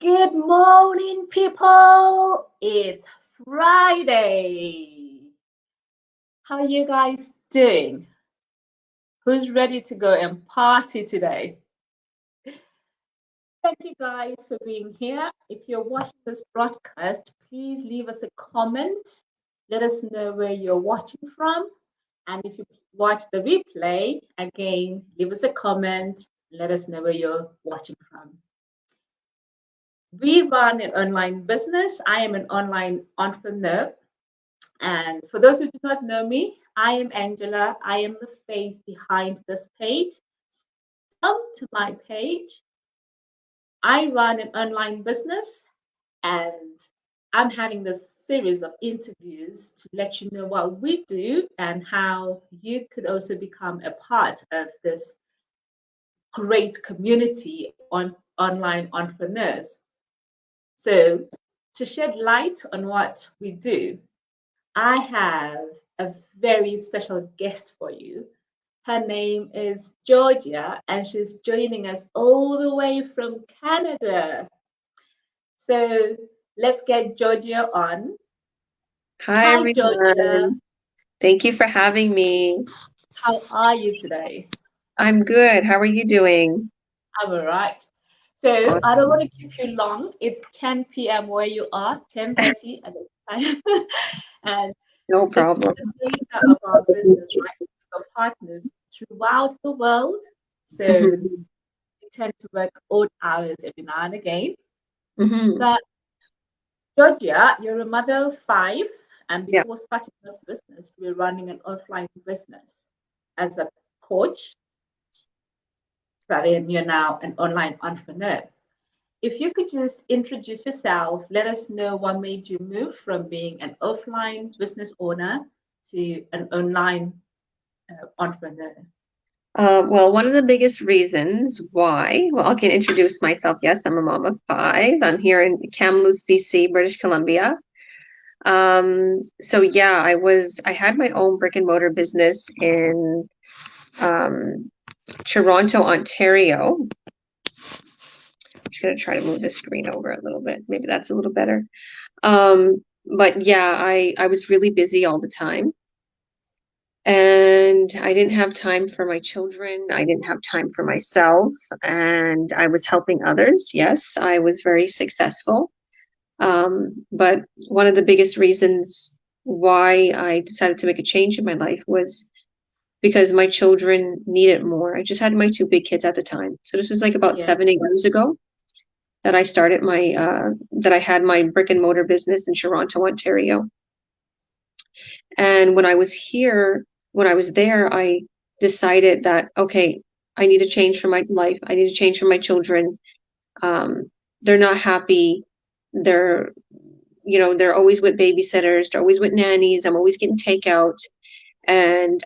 Good morning, people. It's Friday. How you guys doing? Who's ready to go and party today? Thank you guys for being here. If you're watching this broadcast, please leave us a comment. Let us know where you're watching from. And if you watch the replay, again, leave us a comment. Let us know where you're watching from. We run an online business. I am an online entrepreneur. And for those who do not know me, I am Angela. I am the face behind this page. Come to my page. I run an online business and I'm having this series of interviews to let you know what we do and how you could also become a part of this great community on online entrepreneurs. So, to shed light on what we do, I have a very special guest for you. Her name is Georgia, and she's joining us all the way from Canada. So let's get Georgia on. Hi, Hi, Georgia. everyone. Thank you for having me. How are you today? I'm good. How are you doing? I'm all right. So I don't want Awesome. to keep you long. It's 10 p.m. where you are, 10:30 at this time. And No the problem. nature of our business, right? We've got partners throughout the world. So hmm we tend to work odd hours every now and again. hmm But Georgia, you're a mother of five, and Yeah. before starting this business, you were running an offline business as a coach, but then you're now an online entrepreneur. If you could just introduce yourself, let us know what made you move from being an offline business owner to an online entrepreneur. Well, one of the biggest reasons why, well, I can introduce myself. Yes, I'm a mom of five. I'm here in Kamloops, BC, British Columbia. So yeah, I had my own brick and mortar business in um, Toronto, Ontario. I'm just gonna try to move the screen over a little bit. Maybe that's a little better. But yeah, I was really busy all the time, and I didn't have time for my children. I didn't have time for myself, and I was helping others. Yes, I was very successful. But one of the biggest reasons why I decided to make a change in my life was because my children needed more. I just had my two big kids at the time. So this was like about Yeah. 7, 8 years ago that I started that I had my brick and mortar business in Toronto, Ontario. And when I was there, I decided that, okay, I need to change for my life. I need to change for my children. Um, they're not happy. They're, they're always with babysitters. They're always with nannies. I'm always getting takeout. And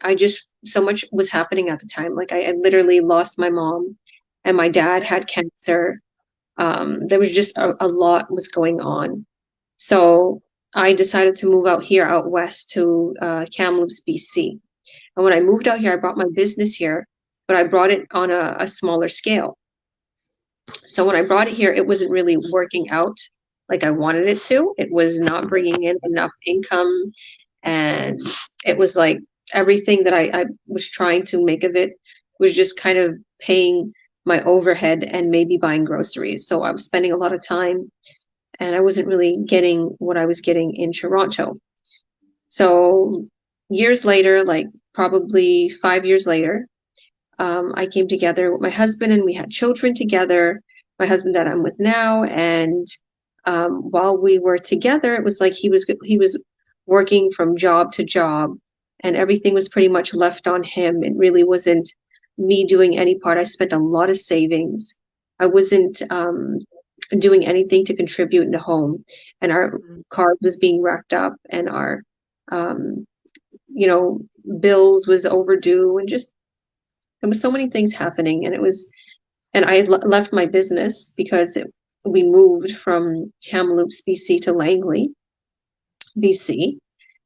so much was happening at the time. Like I literally lost my mom and my dad had cancer. There was just a lot was going on. So I decided to move out here, out west to Kamloops, BC. And when I moved out here, I brought my business here, but I brought it on a smaller scale. So when I brought it here, it wasn't really working out like I wanted it to. It was not bringing in enough income. And it was like everything that I was trying to make of it was just kind of paying my overhead and maybe buying groceries. So I was spending a lot of time and I wasn't really getting what I was getting in Toronto. So years later, like probably 5 years later, I came together with my husband and we had children together, my husband that I'm with now. And while we were together, it was like he was working from job to job and everything was pretty much left on him. It really wasn't me doing any part. I spent a lot of savings. I wasn't doing anything to contribute in the home. And our Mm. card was being racked up and our um, you know, bills was overdue and just there was so many things happening and I had left my business because we moved from Kamloops, BC to Langley, BC.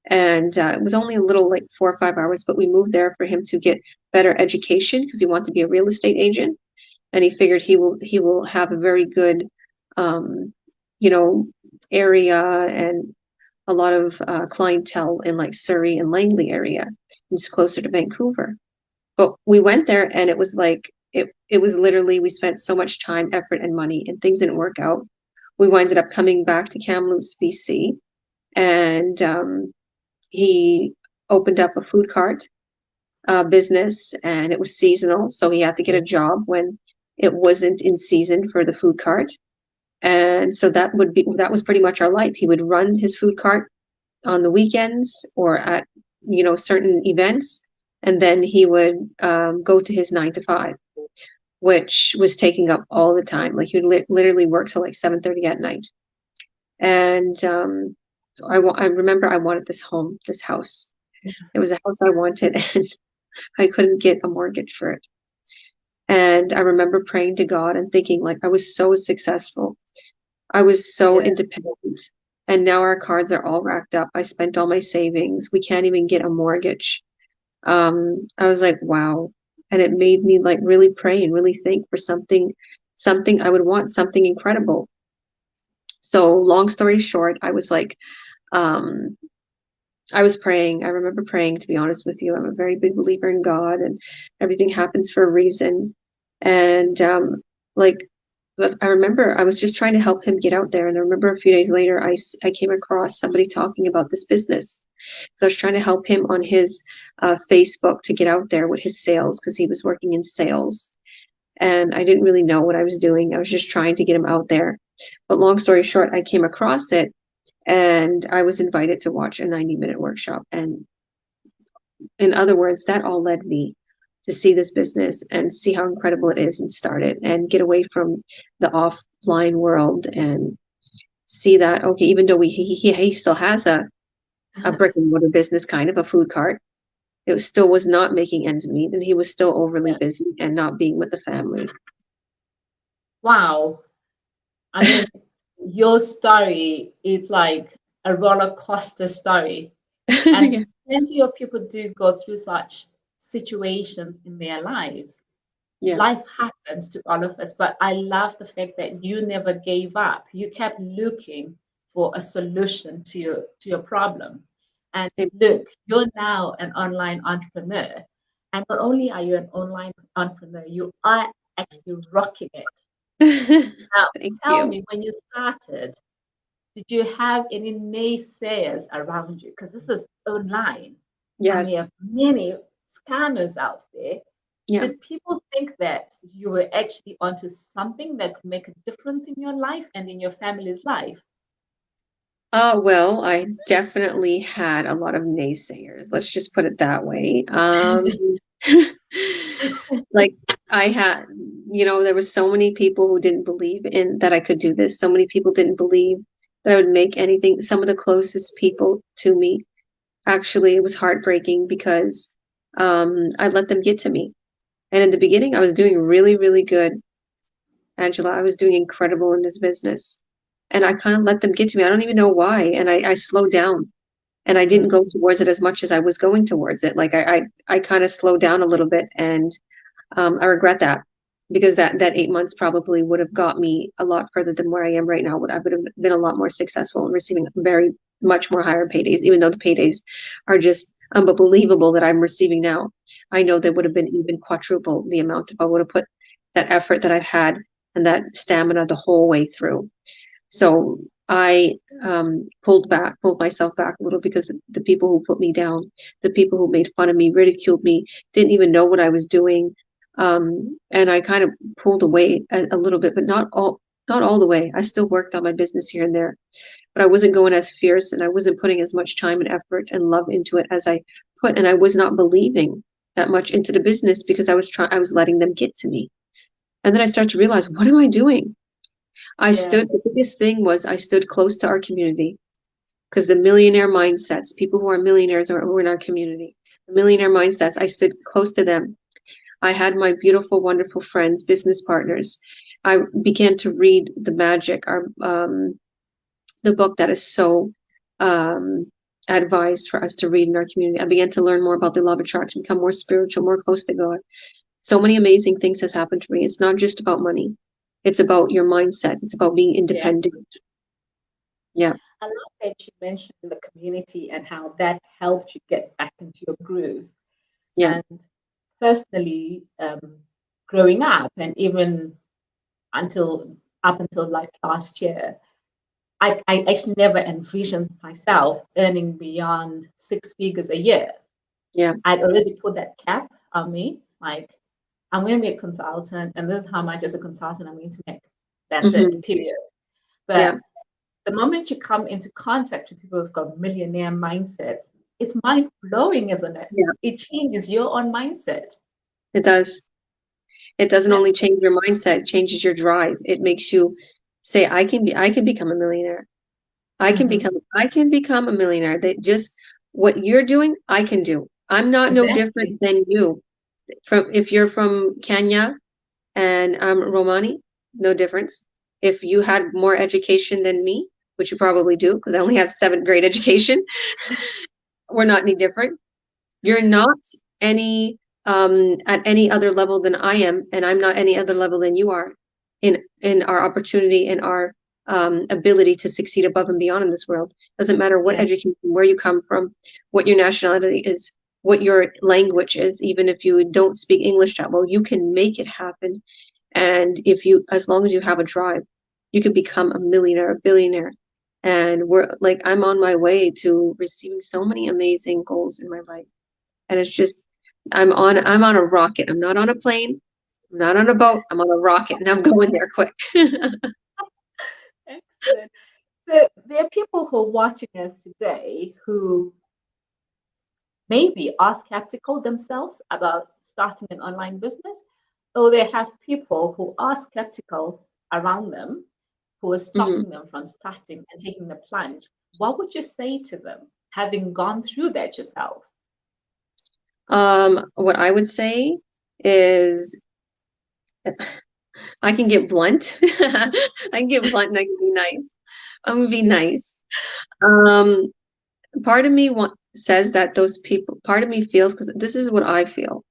And it was only a little like 4 or 5 hours, but we moved there for him to get better education because he wanted to be a real estate agent. And he figured he will have a very good um, area, and a lot of clientele in like Surrey and Langley area. It's closer to Vancouver. But we went there and it was like it was literally, we spent so much time, effort, and money, and things didn't work out. We ended up coming back to Kamloops, BC, and he opened up a food cart business, and it was seasonal, so he had to get a job when it wasn't in season for the food cart. And so that was pretty much our life. He would run his food cart on the weekends or at certain events, and then he would go to his 9 to 5, which was taking up all the time. Like he would literally work till like 7:30 at night. And so I remember I wanted this house. It was a house I wanted, and I couldn't get a mortgage for it. And I remember praying to God and thinking, like, I was so successful. I was so independent. And now our cards are all racked up. I spent all my savings. We can't even get a mortgage. I was like, wow. And it made me like really pray and really think for something I would want, something incredible. So long story short, I was like, I was praying. I remember praying, to be honest with you. I'm a very big believer in God, and everything happens for a reason. And like, I remember I was just trying to help him get out there. And I remember a few days later, I came across somebody talking about this business. So I was trying to help him on his Facebook to get out there with his sales, because he was working in sales. And I didn't really know what I was doing. I was just trying to get him out there. But long story short, I came across it, and I was invited to watch a 90-minute workshop. And in other words, that all led me to see this business and see how incredible it is, and start it and get away from the offline world and see that, okay, even though he still has a brick and mortar business, kind of a food cart, it still was not making ends meet, and he was still overly busy and not being with the family. Wow. I mean, your story is like a roller coaster story. And Yeah. plenty of people do go through such situations in their lives. Yeah. Life happens to all of us, but I love the fact that you never gave up. You kept looking for a solution to your problem. And look, you're now an online entrepreneur. And not only are you an online entrepreneur, you are actually rocking it. Now, Thank tell you. me, when you started, did you have any naysayers around you? Because this is online. And there are Yes. many scammers out there. Yeah. Did people think that you were actually onto something that could make a difference in your life and in your family's life? Well, I definitely had a lot of naysayers. Let's just put it that way. Like I had, there were so many people who didn't believe in that I could do this. So many people didn't believe that I would make anything. Some of the closest people to me, actually, it was heartbreaking, because I let them get to me. And in the beginning, I was doing really, really good, Angela. I was doing incredible in this business. And I kind of let them get to me. I don't even know why. And I slowed down, and I didn't go towards it as much as I was going towards it. Like I kind of slowed down a little bit, and I regret that, because that 8 months probably would have got me a lot further than where I am right now. I would have been a lot more successful in receiving very much more higher paydays, even though the paydays are just unbelievable that I'm receiving now. I know they would have been even quadruple the amount if I would have put that effort that I've had and that stamina the whole way through. So I pulled myself back a little, because the people who put me down, the people who made fun of me, ridiculed me, didn't even know what I was doing. And I kind of pulled away a little bit, but not all the way. I still worked on my business here and there, but I wasn't going as fierce, and I wasn't putting as much time and effort and love into it as I put. And I was not believing that much into the business, because I was letting them get to me. And then I started to realize, what am I doing? The biggest thing was I stood close to our community, because the millionaire mindsets, people who are millionaires are in our community. The millionaire mindsets, I stood close to them. I had my beautiful, wonderful friends, business partners. I began to read The Magic, the book that is so advised for us to read in our community. I began to learn more about the law of attraction, become more spiritual, more close to God. So many amazing things has happened to me. It's not just about money. It's about your mindset. It's about being Yeah. independent. Yeah. I love that you mentioned the community and how that helped you get back into your groove. Yeah. And personally, growing up, and even until up until like last year, I actually never envisioned myself earning beyond 6 figures a year. Yeah. I'd already put that cap on me, like I'm going to be a consultant, and this is how much as a consultant I'm going to make. That's it, Hmm. period. Yeah. But the moment you come into contact with people who've got millionaire mindsets, it's mind blowing, isn't it? Yeah. It changes your own mindset. It does. It doesn't Yeah. only change your mindset, it changes your drive. It makes you say, I can become a millionaire. Mm-hmm. I can become a millionaire. That just what you're doing, I can do. I'm not no Exactly. different than you. From if you're from Kenya and I'm Romani, no difference. If you had more education than me, which you probably do, because I only have seventh grade education, we're not any different. You're not any at any other level than I am, and I'm not any other level than you are in our opportunity and our ability to succeed above and beyond in this world. Doesn't matter what Yeah. education, where you come from, what your nationality is, what your language is, even if you don't speak English that well, you can make it happen. And if you, as long as you have a drive, you can become a millionaire, a billionaire. And we're like, I'm on my way to receiving so many amazing goals in my life. And it's just, I'm on a rocket. I'm not on a plane. I'm not on a boat. I'm on a rocket and I'm going there quick. Excellent. So there are people who are watching us today who maybe are skeptical themselves about starting an online business, or they have people who are skeptical around them who are Mhm. stopping them from starting and taking the plunge. What would you say to them, having gone through that yourself? What I would say is I can get blunt. I can get blunt and I can be nice. I'm gonna be nice. Um, part of me says that those people, part of me feels, because this is what I feel.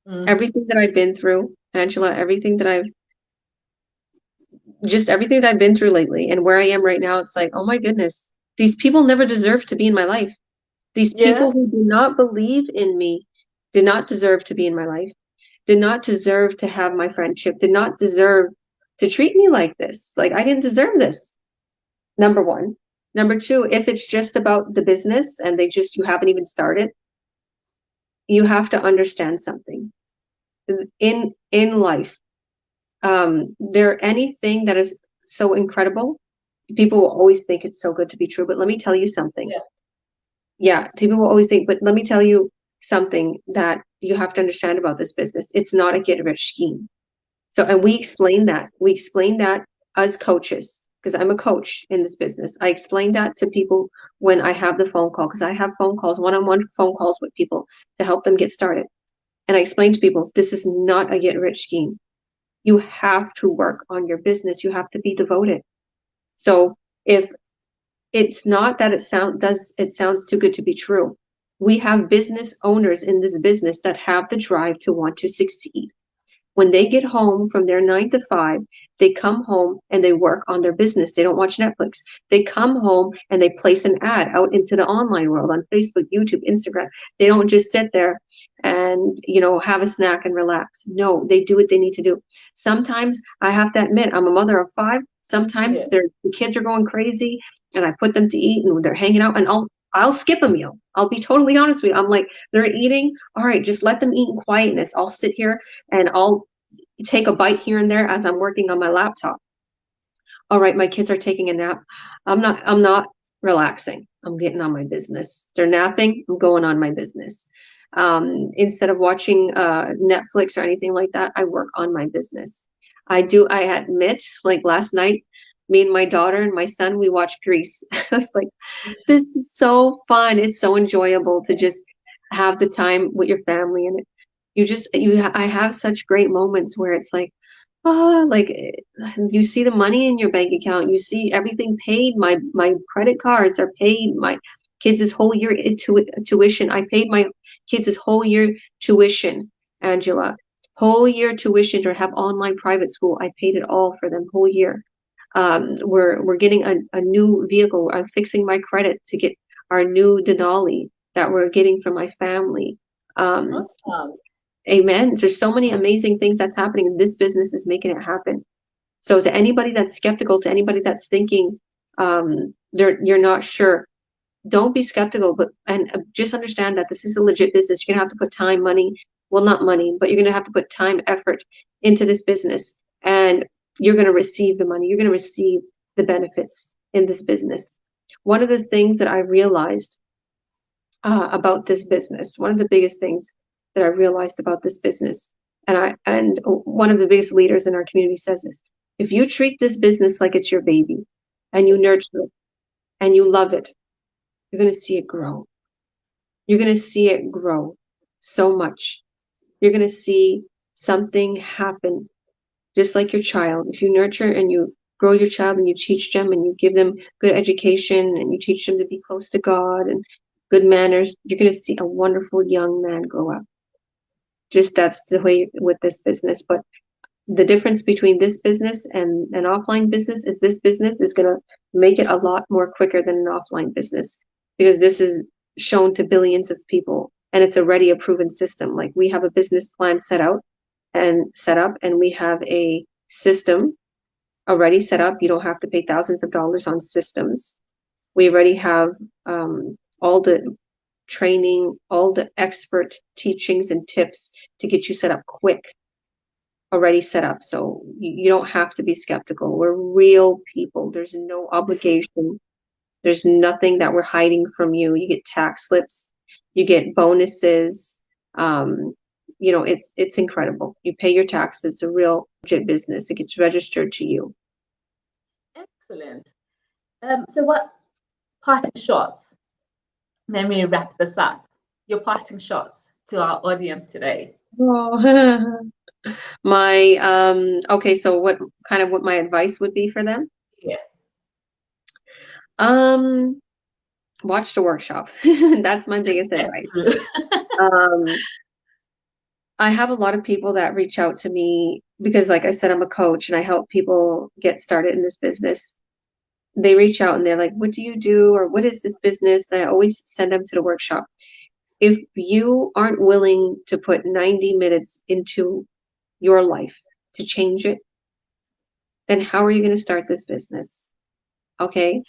Mm-hmm. Everything that I've been through, Angela, everything that I've been through lately and where I am right now, it's like, oh my goodness, these people never deserve to be in my life. These Yeah. people who do not believe in me did not deserve to be in my life, did not deserve to have my friendship, did not deserve to treat me like this. Like I didn't deserve this. Number one. Number two, if it's just about the business and you haven't even started, you have to understand something. In life, there anything that is so incredible, people will always think it's so good to be true. But let me tell you something. Yeah. Yeah, people will always think, but let me tell you something that you have to understand about this business. It's not a get rich scheme. So, and we explain that. We explain that as coaches, because I'm a coach in this business. I explain that to people when I have the phone call, because I have phone calls, one-on-one phone calls with people to help them get started. And I explain to people, this is not a get rich scheme. You have to work on your business. You have to be devoted. So if it's not that it sounds too good to be true. We have business owners in this business that have the drive to want to succeed. When they get home from their 9 to 5, they come home and they work on their business. They don't watch Netflix. They come home and they place an ad out into the online world on Facebook, YouTube, Instagram. They don't just sit there and, have a snack and relax. No, they do what they need to do. Sometimes I have to admit, I'm a mother of 5. Sometimes Yeah. the kids are going crazy and I put them to eat and they're hanging out and I'll skip a meal. I'll be totally honest with you. I'm like, they're eating. All right, just let them eat in quietness. I'll sit here and I'll take a bite here and there as I'm working on my laptop. All right, my kids are taking a nap. I'm not relaxing. I'm getting on my business. They're napping. I'm going on my business. Instead of watching Netflix or anything like that, I work on my business. I admit, like last night, me and my daughter and my son, we watched Grease. I was like, this is so fun. It's so enjoyable to just have the time with your family. And I have such great moments where it's like, you see the money in your bank account, you see everything paid. My credit cards are paid. My kids' whole year tuition. I paid my kids' whole year tuition, Angela. whole year tuition or have online private school. I paid it all for them whole year. We're getting a new vehicle. I'm fixing my credit to get our new Denali that we're getting from my family. Awesome. Amen. There's so many amazing things that's happening, and this business is making it happen. So to anybody that's skeptical, to anybody that's thinking you're not sure, don't be skeptical, but just understand that this is a legit business. You're gonna have to put time, money, well, not money, but you're gonna have to put time, effort into this business, and you're gonna receive the money. You're gonna receive the benefits in this business. One of the things that I realized about this business, one of the biggest things that I realized about this business, and one of the biggest leaders in our community says this: if you treat this business like it's your baby, and you nurture it, and you love it, you're going to see it grow. You're going to see it grow so much. You're going to see something happen, just like your child. If you nurture and you grow your child and you teach them and you give them good education and you teach them to be close to God and good manners, you're going to see a wonderful young man grow up. Just that's the way with this business. But the difference between this business and an offline business is this business is going to make it a lot more quicker than an offline business, because this is shown to billions of people and it's already a proven system. Like, we have a business plan set up, and we have a system already set up. You don't have to pay thousands of dollars on systems. We already have all the training, all the expert teachings and tips to get you set up quick, already set up. So you don't have to be skeptical. We're real people. There's no obligation. There's nothing that we're hiding from you. You get tax slips, you get bonuses. It's incredible. You pay your taxes. It's a real legit business. It gets registered to you. Excellent. So what parting shots? Let me wrap this up. Your parting shots to our audience today. Oh. Okay, so what my advice would be for them? Yeah. Watch the workshop. That's my biggest advice. I have a lot of people that reach out to me because, like I said, I'm a coach and I help people get started in this business. They reach out and they're like, what do you do? Or what is this business? And I always send them to the workshop. If you aren't willing to put 90 minutes into your life to change it, then how are you going to start this business? Okay.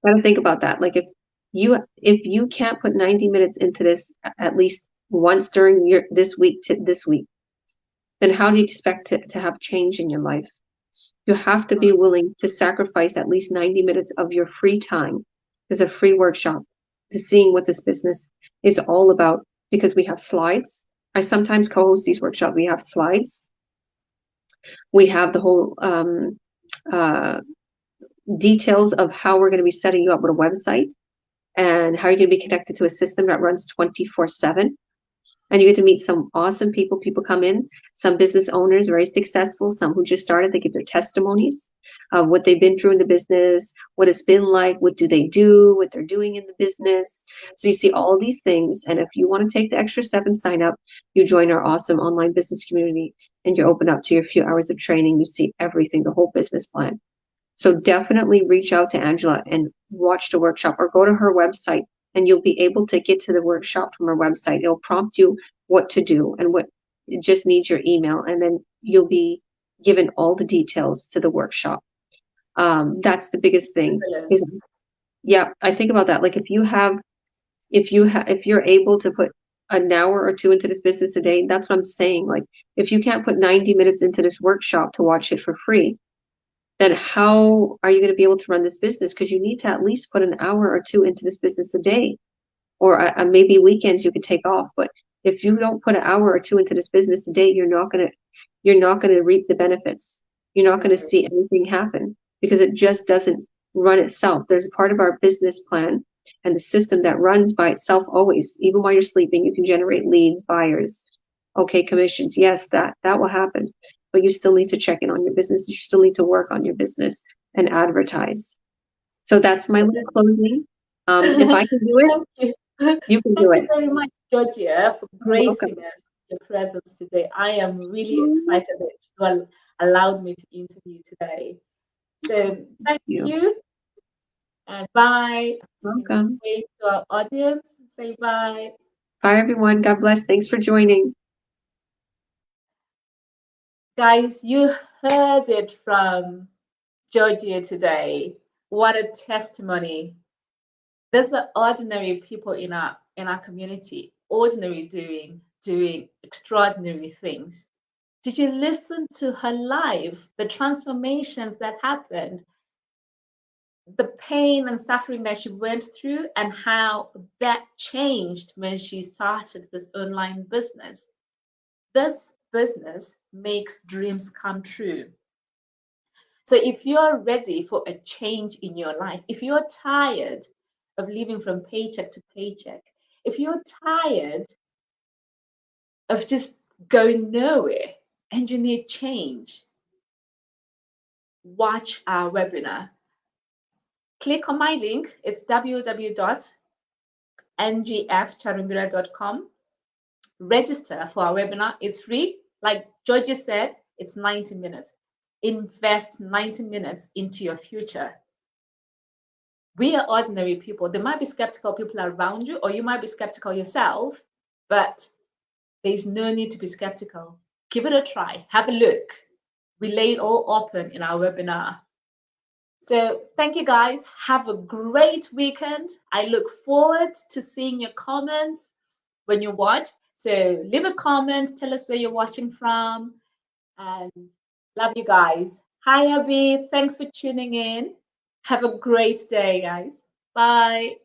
Gotta think about that. Like, if you can't put 90 minutes into this at least once during this week, then how do you expect to have change in your life? You have to be willing to sacrifice at least 90 minutes of your free time. There's a free workshop to seeing what this business is all about, because we have slides. I sometimes co-host these workshops. We have slides. We have the whole details of how we're going to be setting you up with a website and how you're going to be connected to a system that runs 24/7. And you get to meet some awesome people. People come in, some business owners, very successful, some who just started. They give their testimonies of what they've been through in the business, what it's been like, what do they do, what they're doing in the business. So you see all these things. And if you want to take the extra step and sign up, you join our awesome online business community and you're open up to your few hours of training. You see everything, the whole business plan. So definitely reach out to Angela and watch the workshop, or go to her website, and you'll be able to get to the workshop from her website. It'll prompt you what to do, and it just needs your email, and then you'll be given all the details to the workshop. That's the biggest thing. I think about that. Like, if you're able to put an hour or two into this business a day, that's what I'm saying. Like, if you can't put 90 minutes into this workshop to watch it for free, then how are you going to be able to run this business? Because you need to at least put an hour or two into this business a day, or maybe weekends you could take off. But if you don't put an hour or two into this business a day, you're not going to reap the benefits. You're not going to see anything happen, because it just doesn't run itself. There's a part of our business plan and the system that runs by itself always. Even while you're sleeping, you can generate leads, buyers, commissions. Yes, that will happen. But you still need to check in on your business. You still need to work on your business and advertise. So that's my little closing. If I can do it, you can do it. Thank you very much, Georgia, for gracing us your presence today. I am really excited that you allowed me to interview today. So thank You. you and bye. Welcome. Wave to our audience. Say bye. Bye, everyone. God bless. Thanks for joining. Guys, you heard it from Georgia today. What a testimony. There's are ordinary people in our community, ordinary doing extraordinary things. Did you listen to her life, the transformations that happened, the pain and suffering that she went through, and how that changed when she started this online business? This business makes dreams come true. So if you're ready for a change in your life, if you're tired of living from paycheck to paycheck, if you're tired of just going nowhere and you need change, watch our webinar. Click on my link. It's www.ngfcharumbira.com. Register for our webinar. It's free. Like Georgia said, it's 90 minutes. Invest 90 minutes into your future. We are ordinary people. There might be skeptical people around you, or you might be skeptical yourself, but there's no need to be skeptical. Give it a try. Have a look. We lay it all open in our webinar. So thank you guys. Have a great weekend. I look forward to seeing your comments when you watch. So leave a comment, tell us where you're watching from, and love you guys. Hi, Abby. Thanks for tuning in. Have a great day, guys. Bye.